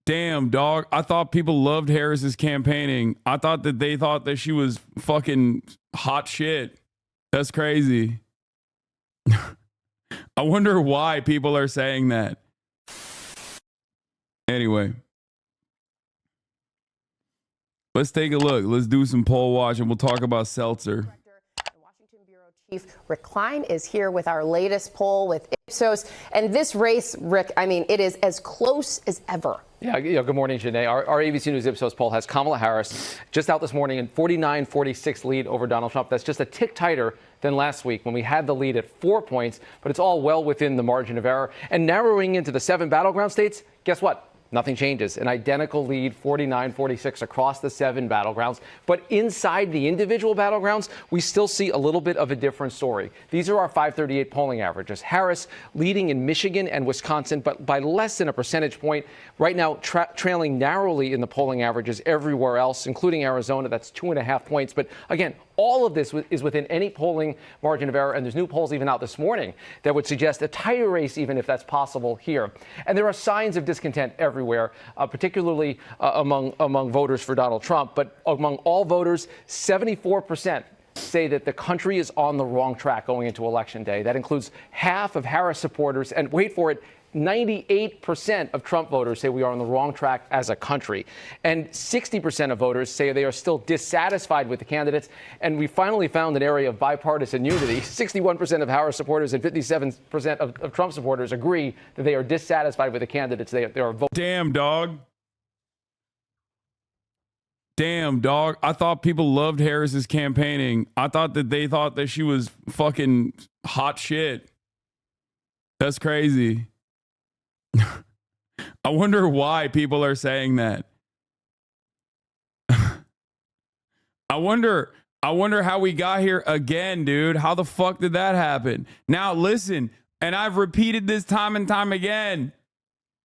Damn, dog. I thought people loved Harris's campaigning. I thought that they thought that she was fucking hot shit. That's crazy. I wonder why people are saying that. Anyway. Let's take a look. Let's do some poll watch and we'll talk about Seltzer. Washington Bureau Chief Rick Klein is here with our latest poll with Ipsos. And this race, Rick, I mean, it is as close as ever. Yeah, good morning, Janae. Our ABC News Ipsos poll has Kamala Harris just out this morning in 49-46 lead over Donald Trump. That's just a tick tighter than last week when we had the lead at 4 points, but it's all well within the margin of error. And narrowing into the 7 battleground states, guess what? Nothing changes. An identical lead, 49-46 across the 7 battlegrounds. But inside the individual battlegrounds, we still see a little bit of a different story. These are our 538 polling averages. Harris leading in Michigan and Wisconsin, but by less than a percentage point. Right now, trailing narrowly in the polling averages everywhere else, including Arizona. That's 2.5 points. But again, all of this is within any polling margin of error, and there's new polls even out this morning that would suggest a tighter race, even if that's possible here. And there are signs of discontent everywhere, particularly among voters for Donald Trump. But among all voters, 74% say that the country is on the wrong track going into Election Day. That includes half of Harris supporters, and wait for it, 98% of Trump voters say we are on the wrong track as a country. And 60% of voters say they are still dissatisfied with the candidates. And we finally found an area of bipartisan unity. 61% of Harris supporters and 57% of Trump supporters agree that they are dissatisfied with the candidates they are voting. Damn, dog. Damn, dog. I thought people loved Harris's campaigning. I thought that they thought that she was fucking hot shit. That's crazy. I wonder why people are saying that. I wonder how we got here again, dude. How the fuck did that happen? Now, listen, and I've repeated this time and time again.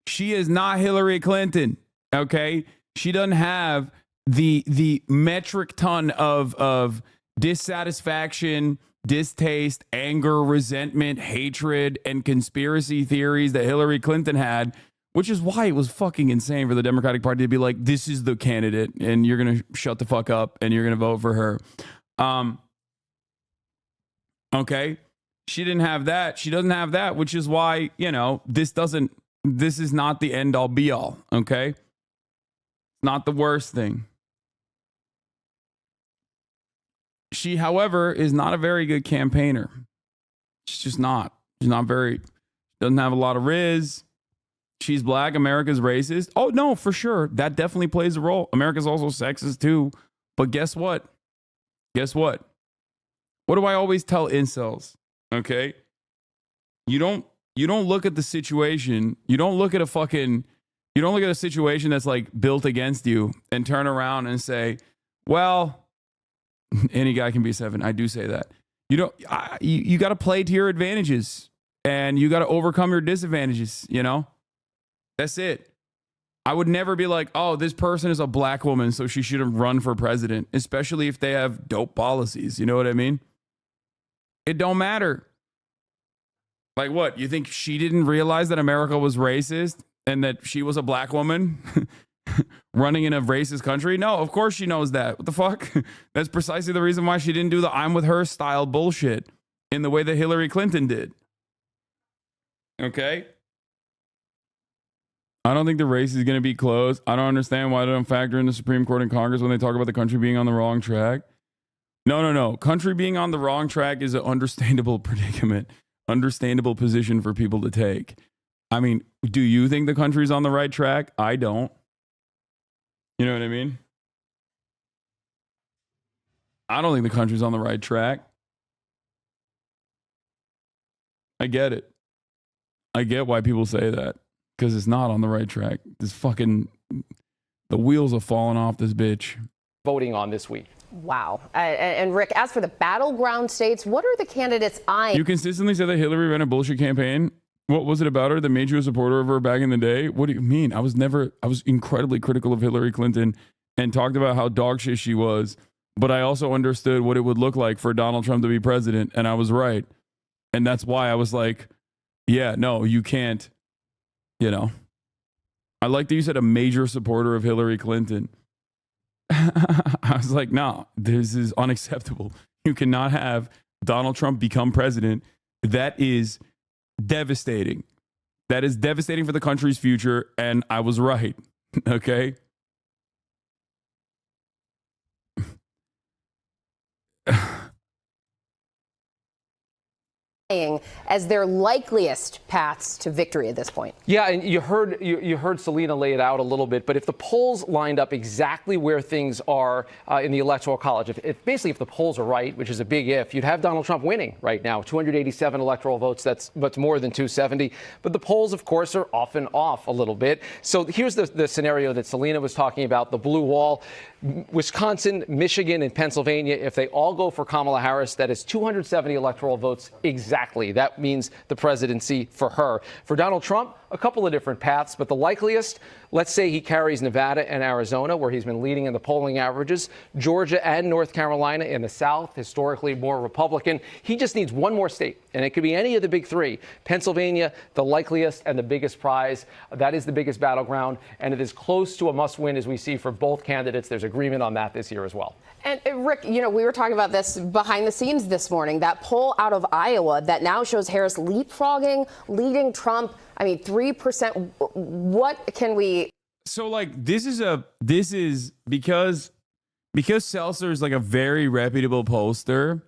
She is not Hillary Clinton, okay? She doesn't have the metric ton of dissatisfaction, distaste, anger, resentment, hatred, and conspiracy theories that Hillary Clinton had, which is why it was fucking insane for the Democratic Party to be like, this is the candidate, and you're going to shut the fuck up, and you're going to vote for her. Okay? She didn't have that. She doesn't have that, which is why, you know, this is not the end-all, be-all, okay? It's not the worst thing. She, however, is not a very good campaigner. She's just not. She's not very, doesn't have a lot of riz. She's black. America's racist. Oh, no, for sure. That definitely plays a role. America's also sexist, too. But guess what? Guess what? What do I always tell incels? Okay? You don't look at the situation. You don't look at a situation that's like built against you and turn around and say, well, any guy can be 7. I do say that. You got to play to your advantages and you got to overcome your disadvantages, you know? That's it. I would never be like, oh, this person is a black woman, so she shouldn't run for president, especially if they have dope policies. You know what I mean? It don't matter. Like what? You think she didn't realize that America was racist and that she was a black woman running in a racist country? No, of course she knows that. What the fuck? That's precisely the reason why she didn't do the I'm with her style bullshit in the way that Hillary Clinton did. Okay? I don't think the race is going to be close. I don't understand why they don't factor in the Supreme Court and Congress when they talk about the country being on the wrong track. No. Country being on the wrong track is an understandable predicament, understandable position for people to take. I mean, do you think the country's on the right track? I don't. You know what I mean? I don't think the country's on the right track. I get it. I get why people say that. Because it's not on the right track. This fucking, the wheels have fallen off this bitch. Voting on this week. Wow. And Rick, as for the battleground states, what are the candidates eyeing? You consistently said that Hillary ran a bullshit campaign. What was it about her that made you a supporter of her back in the day? What do you mean? I was incredibly critical of Hillary Clinton and talked about how dog shit she was. But I also understood what it would look like for Donald Trump to be president. And I was right. And that's why I was like, yeah, no, you can't. You know, I like that you said a major supporter of Hillary Clinton. I was like, no, this is unacceptable. You cannot have Donald Trump become president. That is devastating. That is devastating for the country's future. And I was right. Okay. As their likeliest paths to victory at this point. Yeah, and you heard Selena lay it out a little bit, but if the polls lined up exactly where things are in the Electoral College, if the polls are right, which is a big if, you'd have Donald Trump winning right now. 287 electoral votes, that's more than 270. But the polls, of course, are often off a little bit. So here's the scenario that Selena was talking about, the blue wall. Wisconsin, Michigan, and Pennsylvania, if they all go for Kamala Harris, that is 270 electoral votes exactly. That means the presidency for her. For Donald Trump, a couple of different paths, but the likeliest, let's say he carries Nevada and Arizona, where he's been leading in the polling averages, Georgia and North Carolina in the South, historically more Republican. He just needs one more state, and it could be any of the big three. Pennsylvania, the likeliest and the biggest prize. That is the biggest battleground, and it is close to a must-win as we see for both candidates. There's agreement on that this year as well. And Rick, we were talking about this behind the scenes this morning, that poll out of Iowa that now shows Harris leapfrogging, leading Trump. 3%. What can we? So this is because Seltzer is like a very reputable pollster.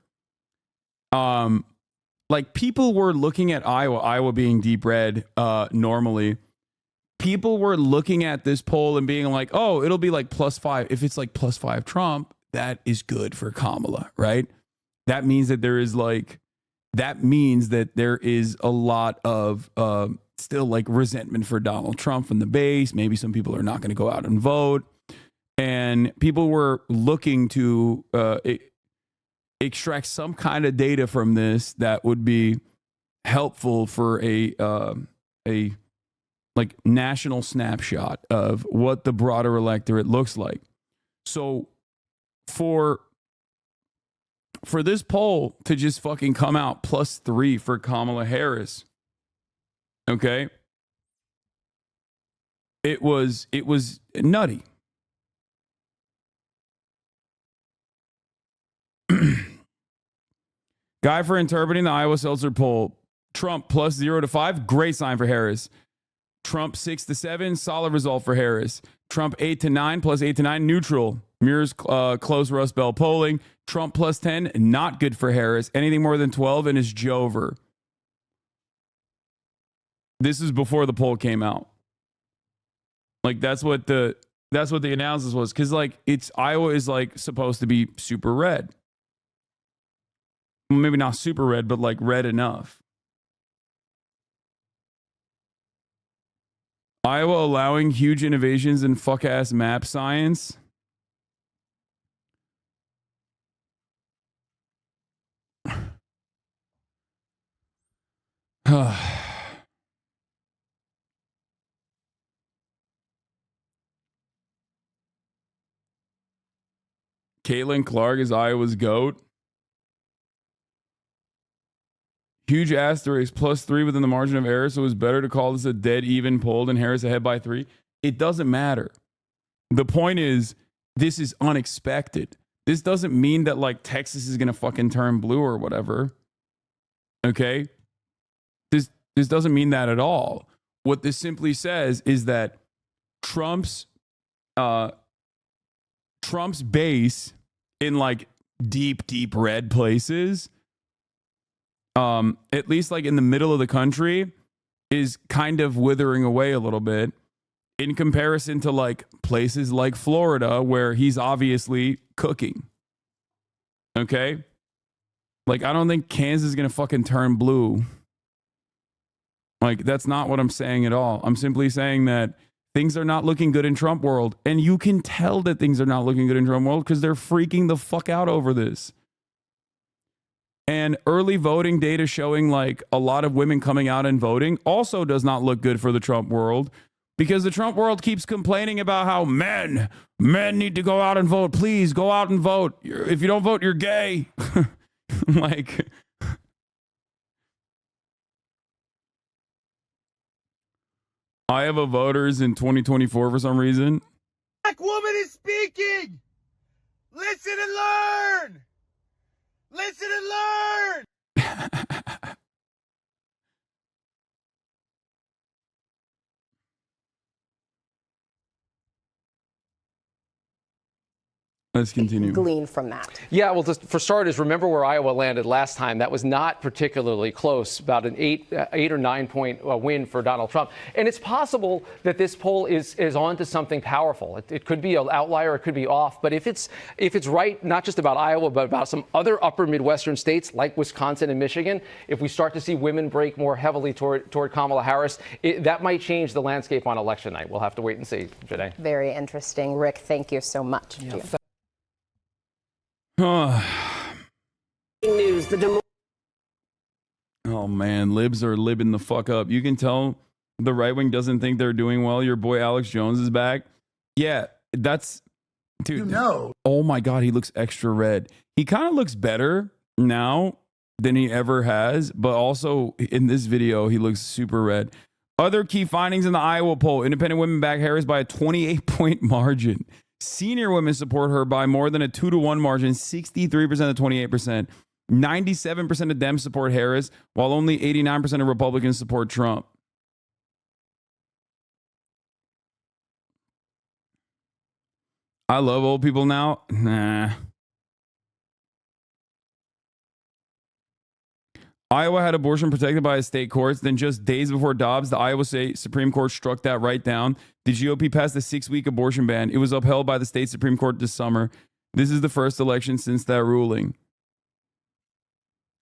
People were looking at Iowa being deep red, normally. People were looking at this poll and being like, oh, it'll be like +5. If it's like +5 Trump, that is good for Kamala, right? That means that there is a lot of still like resentment for Donald Trump from the base. Maybe some people are not going to go out and vote. And people were looking to extract some kind of data from this that would be helpful for a national snapshot of what the broader electorate looks like. So for this poll to just fucking come out +3 for Kamala Harris, okay, it was nutty. Guy for interpreting the Iowa Seltzer poll: Trump +0 to 5, great sign for Harris. Trump 6 to 7, solid result for Harris. Trump 8 to 9, +8 to 9, neutral. Mirrors close Rust Belt polling. Trump +10, not good for Harris. Anything more than 12 and is Jover. This is before the poll came out. That's what the analysis was, because Iowa is supposed to be super red. Well, maybe not super red, but red enough. Iowa allowing huge innovations in fuck-ass map science. Caitlin Clark is Iowa's GOAT. Huge asterisk, +3 within the margin of error, so it was better to call this a dead even poll than Harris ahead by 3. It doesn't matter. The point is, this is unexpected. This doesn't mean that Texas is going to fucking turn blue or whatever. Okay? This doesn't mean that at all. What this simply says is that Trump's base in deep red places, at least in the middle of the country, is kind of withering away a little bit in comparison to places like Florida, where he's obviously cooking. Okay? I don't think Kansas is going to fucking turn blue. That's not what I'm saying at all. I'm simply saying that things are not looking good in Trump world. And you can tell that things are not looking good in Trump world because they're freaking the fuck out over this. And early voting data showing a lot of women coming out and voting also does not look good for the Trump world, because the Trump world keeps complaining about how men need to go out and vote. Please go out and vote. If you don't vote, you're gay. Iowa voters in 2024 for some reason. Black woman is speaking. Listen and learn. Listen and learn. Let's continue. Glean from that. Yeah, well, just for starters, remember where Iowa landed last time. That was not particularly close, about an 8 or 9 point win for Donald Trump. And it's possible that this poll is on to something powerful. It could be an outlier, it could be off. But if it's right, not just about Iowa, but about some other upper Midwestern states like Wisconsin and Michigan, if we start to see women break more heavily toward Kamala Harris, that might change the landscape on election night. We'll have to wait and see, Janae. Very interesting. Rick, thank you so much. Yeah, News. Oh man, libs are libbing the fuck up. You can tell the right wing doesn't think they're doing well. Your boy Alex Jones is back. Yeah, that's dude. You know. Oh my god, he looks extra red. He kind of looks better now than he ever has, but also in this video he looks super red. Other key findings in the Iowa poll: independent women back Harris by a 28-point margin. Senior women support her by more than a 2-to-1 margin, 63% to 28%. 97% of them support Harris, while only 89% of Republicans support Trump. I love old people now. Nah. Iowa had abortion protected by state courts. Then just days before Dobbs, the Iowa State Supreme Court struck that right down. The GOP passed a 6-week abortion ban. It was upheld by the state Supreme Court this summer. This is the first election since that ruling.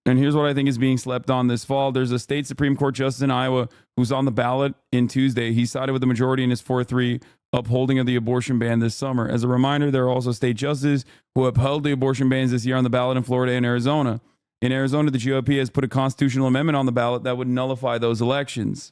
And here's what I think is being slept on this fall. There's a state Supreme Court justice in Iowa who's on the ballot in Tuesday. He sided with the majority in his 4-3 upholding of the abortion ban this summer. As a reminder, there are also state justices who upheld the abortion bans this year on the ballot in Florida and Arizona. In Arizona, the GOP has put a constitutional amendment on the ballot that would nullify those elections.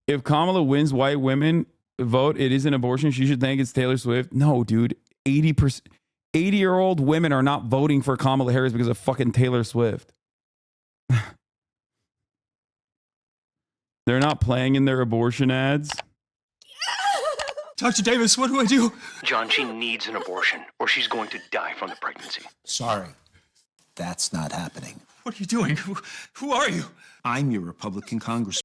If Kamala wins white women vote, it is an abortion. She should think it's Taylor Swift. No, dude. 80-year-old women are not voting for Kamala Harris because of fucking Taylor Swift. They're not playing in their abortion ads. Dr. Davis, what do I do? John, she needs an abortion or she's going to die from the pregnancy. Sorry, that's not happening. What are you doing? Who are you? I'm your Republican congressman.